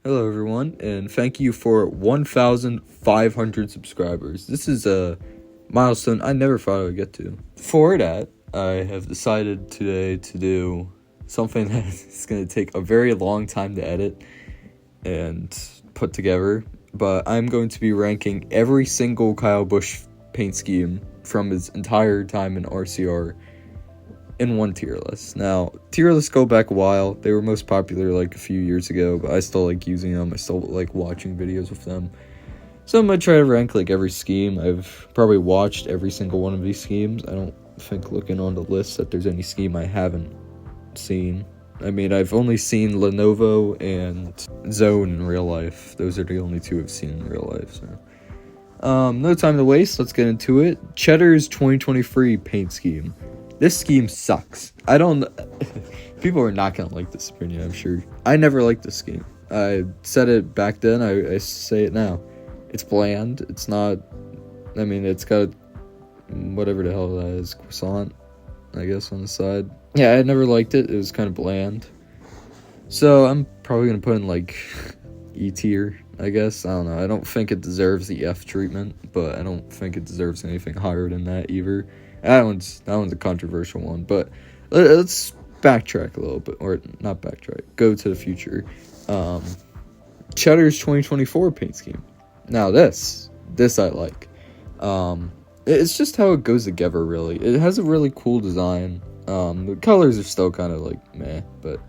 Hello everyone, and thank you for 1,500 subscribers. This is a milestone I never thought I would get to. For that, I have decided today to do something that is going to take a very long time to edit and put together, but I'm going to be ranking every single Kyle Busch paint scheme from his entire time in RCR in one tier list. Now, tier lists go back a while. They were most popular like a few years ago, but I still like using them. I still like watching videos with them. So I'm going to try to rank like every scheme. I've probably watched every single one of these schemes. I don't think looking on the list that there's any scheme I haven't seen. I mean, I've only seen Lenovo and Zone in real life. Those are the only two I've seen in real life, so. No time to waste. Let's get into it. Cheddar's 2023 paint scheme. This scheme sucks. People are not gonna like this opinion, I'm sure. I never liked this scheme. I said it back then, I say it now. It's bland. It's not, I mean, it's got whatever the hell that is, croissant, I guess, on the side. Yeah, I never liked it. It was kind of bland. So I'm probably gonna put in like E tier, I guess. I don't know. I don't think it deserves the F treatment, but I don't think it deserves anything higher than that either. That one's a controversial one, but let's backtrack a little bit, or not backtrack, go to the future. Cheddar's 2024 paint scheme. Now this I like. It's just how it goes together, really. It has a really cool design. The colors are still kind of like meh, but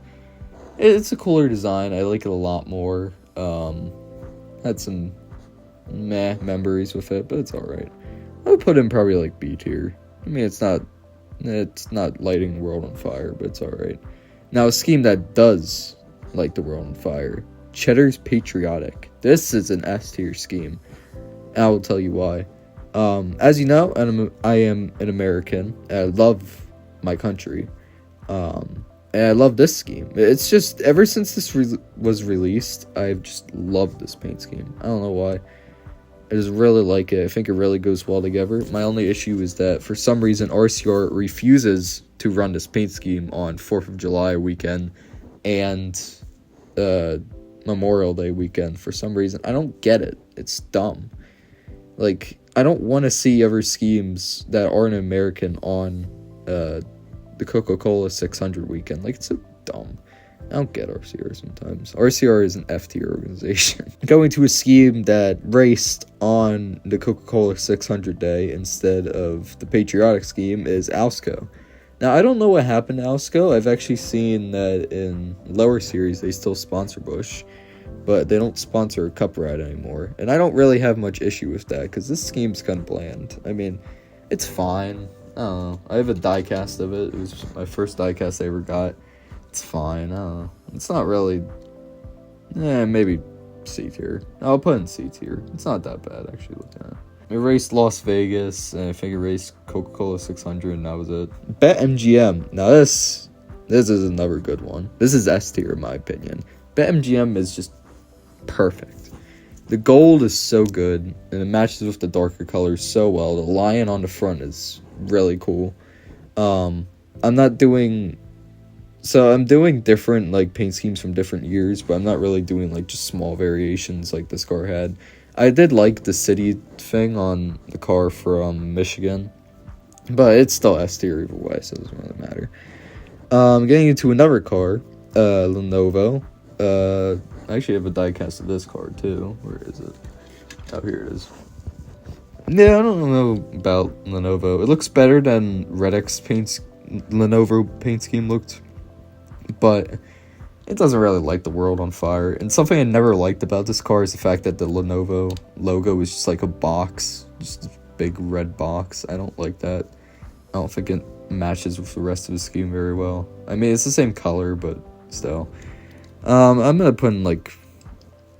it's a cooler design. I like it a lot more. Had some meh memories with it, but it's alright. I would put in probably like B tier. I mean, it's not lighting the world on fire, but it's alright. Now, a scheme that does light the world on fire, Cheddar's Patriotic. This is an S tier scheme, and I will tell you why. As you know, I am an American, and I love my country, and I love this scheme. It's just, ever since this was released, I've just loved this paint scheme. I don't know why. I just really like it. I think it really goes well together. My only issue is that for some reason RCR refuses to run this paint scheme on 4th of July weekend and Memorial Day weekend for some reason. I don't get it. It's dumb. Like, I don't want to see other schemes that aren't American on the Coca-Cola 600 weekend. Like, it's so dumb. I don't get RCR sometimes. RCR is an F-tier organization. Going to a scheme that raced on the Coca-Cola 600 day instead of the patriotic scheme is Alsco. Now, I don't know what happened to Alsco. I've actually seen that in lower series they still sponsor Busch, but they don't sponsor a cup ride anymore. And I don't really have much issue with that because this scheme's kind of bland. I mean, it's fine. I don't know. I have a diecast of it. It was my first diecast I ever got. It's fine. I don't know. It's not really. Maybe C tier. I'll put in C tier. It's not that bad, actually, looking at it. It raced Las Vegas, and I think it raced Coca-Cola 600, and that was it. BetMGM. Now, this is another good one. This is S tier, in my opinion. BetMGM is just perfect. The gold is so good, and it matches with the darker colors so well. The lion on the front is really cool. I'm doing different like paint schemes from different years, but I'm not really doing like just small variations like this car had. I did like the city thing on the car from Michigan, but it's still S tier either way, so it doesn't really matter. Getting into another car, Lenovo. I actually have a diecast of this car too. Where is it? Oh, here it is. Yeah, I don't know about Lenovo. It looks better than Redex's Lenovo paint scheme looked, but it doesn't really light the world on fire. And something I never liked about this car is the fact that the Lenovo logo is just like a box, just a big red box. I don't like that. I don't think it matches with the rest of the scheme very well. I mean, it's the same color, but still. I'm gonna put in like,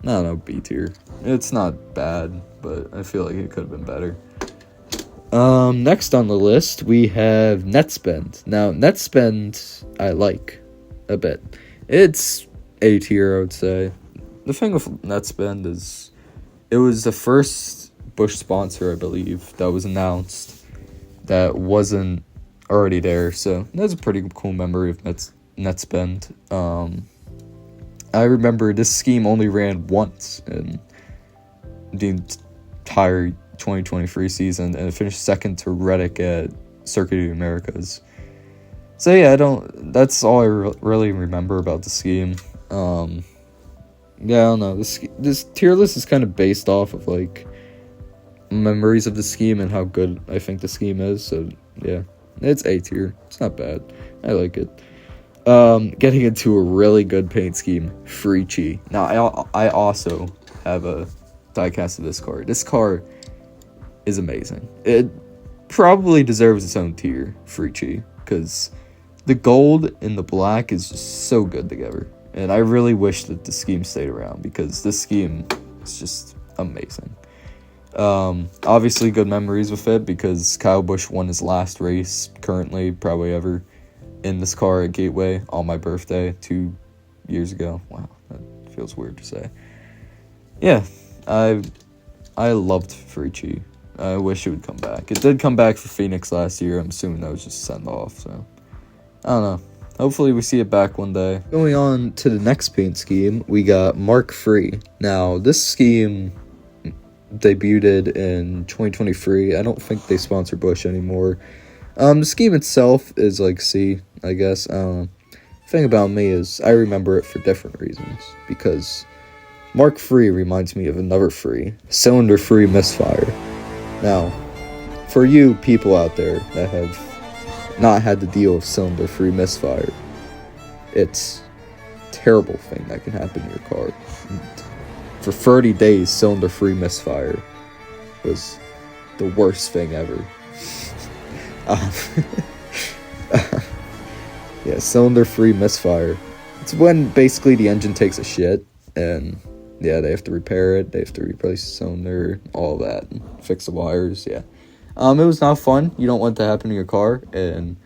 I don't know, B tier. It's not bad, but I feel like it could have been better. Next on the list, we have net spend. Now, net spend, I like a bit. It's A tier, I would say. The thing with net spend is, it was the first Busch sponsor, I believe, that was announced that wasn't already there. So that's a pretty cool memory of net spend. I remember this scheme only ran once in the entire 2023 season, and it finished second to Reddick at Circuit of the Americas. So yeah, that's all I really remember about the scheme. Yeah, I don't know. This tier list is kind of based off of like memories of the scheme and how good I think the scheme is. So yeah, it's A tier. It's not bad. I like it. Getting into a really good paint scheme, Frici. Now I also have a diecast of this car. This car is amazing. It probably deserves its own tier, Frici, because the gold and the black is just so good together. And I really wish that the scheme stayed around, because this scheme is just amazing. Obviously good memories with it, because Kyle Busch won his last race currently, probably ever, in this car at Gateway on my birthday 2 years ago. Wow, that feels weird to say. Yeah, I loved Frici. I wish it would come back. It did come back for Phoenix last year. I'm assuming that was just a send-off, so I don't know. Hopefully we see it back one day. Going on to the next paint scheme, we got Mark III. Now, this scheme debuted in 2023. I don't think they sponsor Busch anymore. The scheme itself is like C, I guess. The thing about me is I remember it for different reasons, because Mark III reminds me of another free, cylinder-free misfire. Now, for you people out there that have not had to deal with cylinder-free misfire, it's a terrible thing that can happen in your car. For 30 days, cylinder-free misfire was the worst thing ever. Yeah, cylinder-free misfire. It's when basically the engine takes a shit, and yeah, they have to repair it, they have to replace the cylinder, all that, fix the wires, yeah. It was not fun. You don't want that to happen to your car, and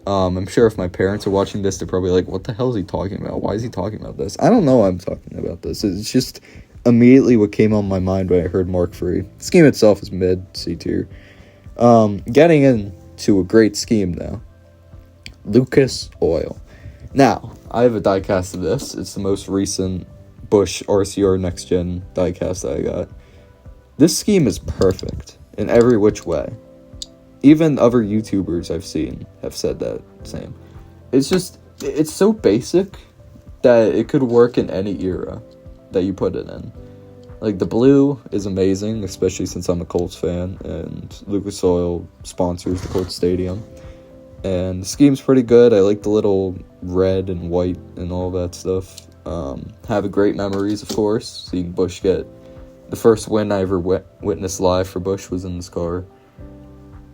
I'm sure if my parents are watching this, they're probably like, what the hell is he talking about? Why is he talking about this? I don't know why I'm talking about this. It's just immediately what came on my mind when I heard Mark III. The scheme itself is mid, C tier. Getting into a great scheme now. Lucas Oil. Now, I have a diecast of this. It's the most recent BUSCH RCR Next Gen diecast that I got. This scheme is perfect in every which way. Even other YouTubers I've seen have said that same. It's so basic that it could work in any era that you put it in. Like, the blue is amazing, especially since I'm a Colts fan, and Lucas Oil sponsors the Colts Stadium. And the scheme's pretty good. I like the little red and white and all that stuff. Have great memories, of course. Seeing Busch get the first win I ever witnessed live for Busch was in this car.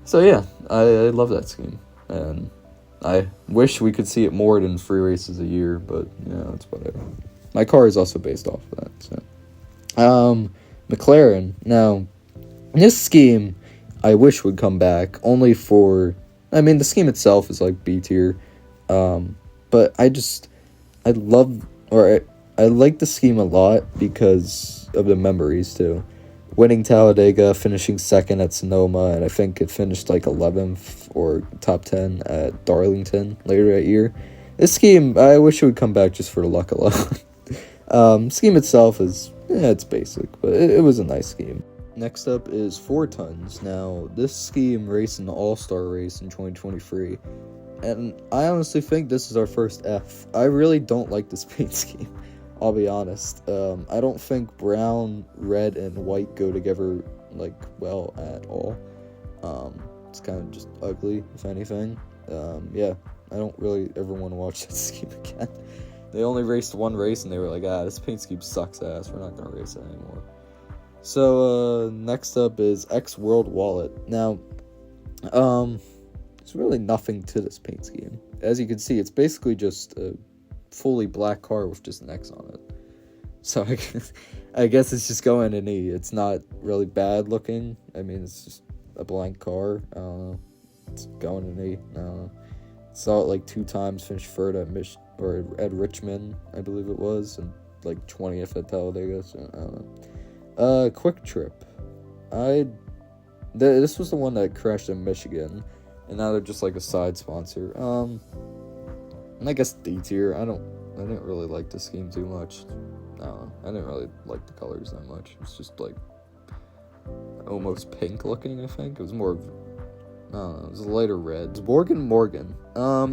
So yeah, I love that scheme. And I wish we could see it more than 3 races a year, but it's whatever. My car is also based off of that. So, McLaren. Now, this scheme I wish would come back, only for, I mean, the scheme itself is like B tier, but I like the scheme a lot because of the memories too. Winning Talladega, finishing second at Sonoma, and I think it finished like 11th or top 10 at Darlington later that year. This scheme, I wish it would come back just for the luck alone. Scheme itself is, it's basic, but it was a nice scheme. Next up is Thorntons. Now, this scheme raced in the All-Star race in 2023, and I honestly think this is our first F. I really don't like this paint scheme, I'll be honest. I don't think brown, red, and white go together, like, well at all. It's kind of just ugly, if anything. Yeah, I don't really ever want to watch that scheme again. They only raced one race, and they were like, this paint scheme sucks ass, we're not going to race it anymore. So, next up is XWorld Wallet. Now, there's really nothing to this paint scheme. As you can see, it's basically just a fully black car with just an X on it. So, I guess it's just going in E. It's not really bad looking. I mean, it's just a blank car. I don't know. It's going in E. I don't know. Saw it like 2 times, finished third at Richmond, I believe it was, and like 20th at Talladega, so I don't know. QuickTrip. This was the one that crashed in Michigan, and now they're just like a side sponsor. And I guess D tier. I don't I didn't really like the scheme too much. I don't know. I didn't really like the colors that much. It's just like almost pink looking, I think. It was more of, I don't know, it was a lighter red. It's Morgan.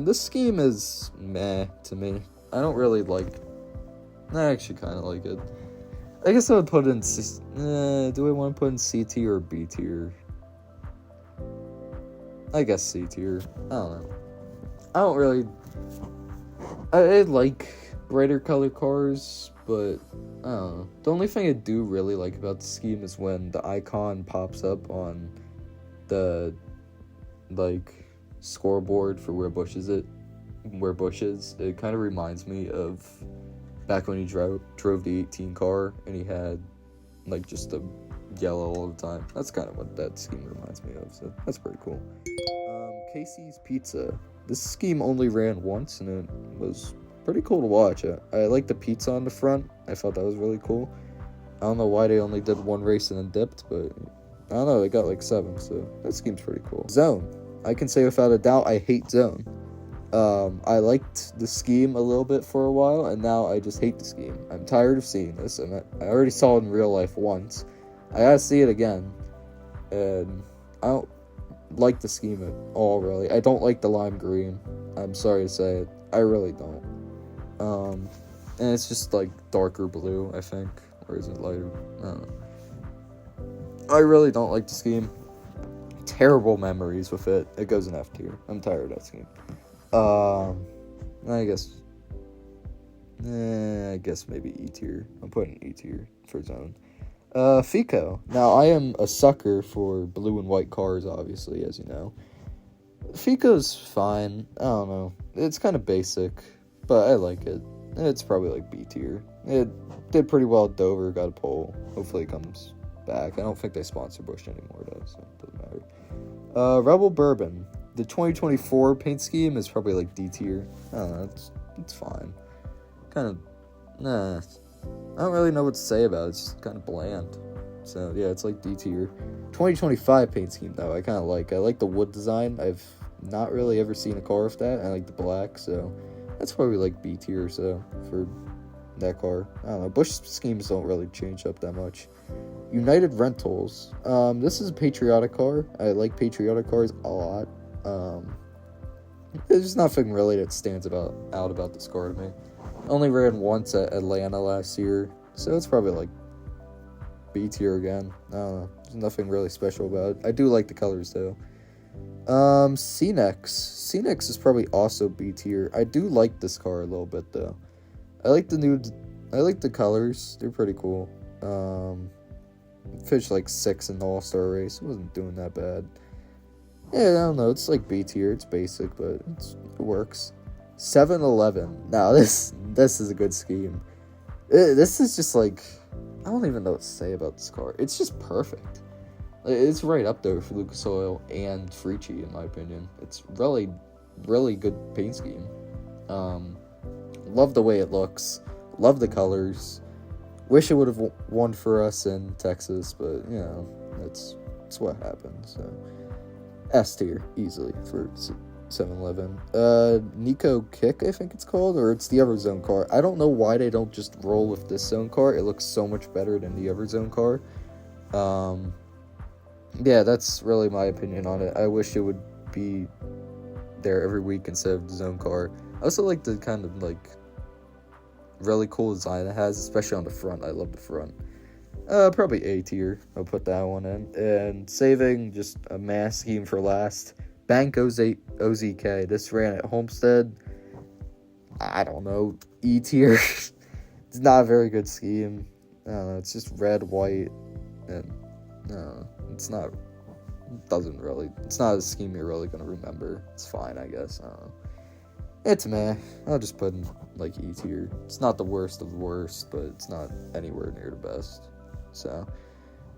This scheme is meh to me. I don't really like, I actually kind of like it. I guess I would put it in, do I want to put in C tier or B tier? I guess C tier. I don't know. I don't really, I like brighter color cars, but I don't know. The only thing I do really like about the scheme is when the icon pops up on the, like, scoreboard for where Busch is. It kind of reminds me of back when he drove the 18 car and he had, like, just a yellow all the time. That's kind of what that scheme reminds me of, so that's pretty cool. Casey's Pizza. This scheme only ran once, and it was pretty cool to watch. I like the pizza on the front. I thought that was really cool. I don't know why they only did one race and then dipped, but I don't know, they got like 7, so that scheme's pretty cool. Zone. I can say without a doubt I hate Zone. I liked the scheme a little bit for a while, and now I just hate the scheme. I'm tired of seeing this, and I already saw it in real life once. I gotta see it again, and I don't like the scheme at all, really. I don't like the lime green. I'm sorry to say it. I really don't. And it's just like darker blue, I think. Or is it lighter? I don't know. I really don't like the scheme. Terrible memories with it. It goes in F tier. I'm tired of that scheme. I guess maybe E tier. I'm putting E tier for Zone. FICO. Now, I am a sucker for blue and white cars, obviously, as you know. FICO's fine. I don't know. It's kind of basic, but I like it. It's probably like B tier. It did pretty well at Dover, got a pole. Hopefully it comes back. I don't think they sponsor Busch anymore, though, so it doesn't matter. Rebel Bourbon. The 2024 paint scheme is probably like D tier. I don't know. It's fine. Kind of, nah. I don't really know what to say about it. It's just kind of bland. So, yeah, it's like D tier. 2025 paint scheme, though, I kind of like. I like the wood design. I've not really ever seen a car with that. I like the black, so that's probably like B tier or so for that car. I don't know. Busch schemes don't really change up that much. United Rentals. This is a patriotic car. I like patriotic cars a lot. There's nothing really that stands out about this car to me. Only ran once at Atlanta last year, so it's probably like B tier again. I don't know. There's nothing really special about it. I do like the colors though. C-Nex is probably also B tier. I do like this car a little bit though. I like the colors. They're pretty cool. Finished like 6th in the All-Star race. It wasn't doing that bad. Yeah, I don't know. It's like B tier. It's basic, but it works. 7-Eleven. Now this is a good scheme. This is just like, I don't even know what to say about this car. It's just perfect. It's right up there for Lucas Oil and Frici, in my opinion. It's really, really good paint scheme. Love the way it looks. Love the colors. Wish it would have won for us in Texas, but you know, that's what happened. So S tier easily for 7-Eleven. Nico Kick, I think it's called, or it's the other zone car. I don't know why they don't just roll with this zone car. It looks so much better than the other zone car. Yeah, that's really my opinion on it. I wish it would be there every week instead of the zone car. I also like the kind of like really cool design it has, especially on the front. I love the front. Probably A tier. I'll put that one in. And saving just a mass scheme for last. Bank OZK. This ran at Homestead. I don't know. E tier. It's not a very good scheme. I don't know. It's just red, white, and it's not. It's not a scheme you're really gonna remember. It's fine, I guess. I don't know. It's meh. I'll just put in like E tier. It's not the worst of the worst, but it's not anywhere near the best. So,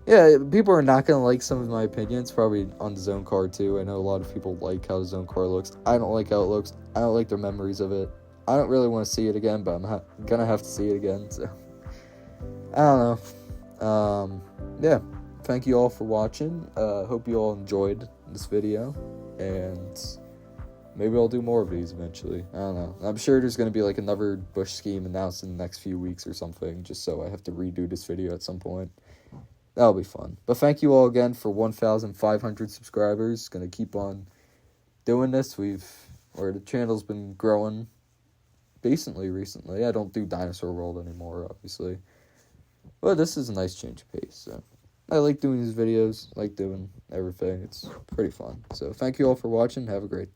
yeah, people are not going to like some of my opinions, probably on the zone car too. I know a lot of people like how the zone car looks. I don't like how it looks. I don't like their memories of it. I don't really want to see it again, but I'm going to have to see it again. So, I don't know. Yeah, thank you all for watching. Hope you all enjoyed this video. And maybe I'll do more of these eventually. I don't know. I'm sure there's going to be like another BUSCH scheme announced in the next few weeks or something, just so I have to redo this video at some point. That'll be fun. But thank you all again for 1,500 subscribers. Gonna keep on doing this. The channel's been growing decently recently. I don't do Dinosaur World anymore, obviously. But this is a nice change of pace, so I like doing these videos, like doing everything. It's pretty fun. So thank you all for watching. Have a great day.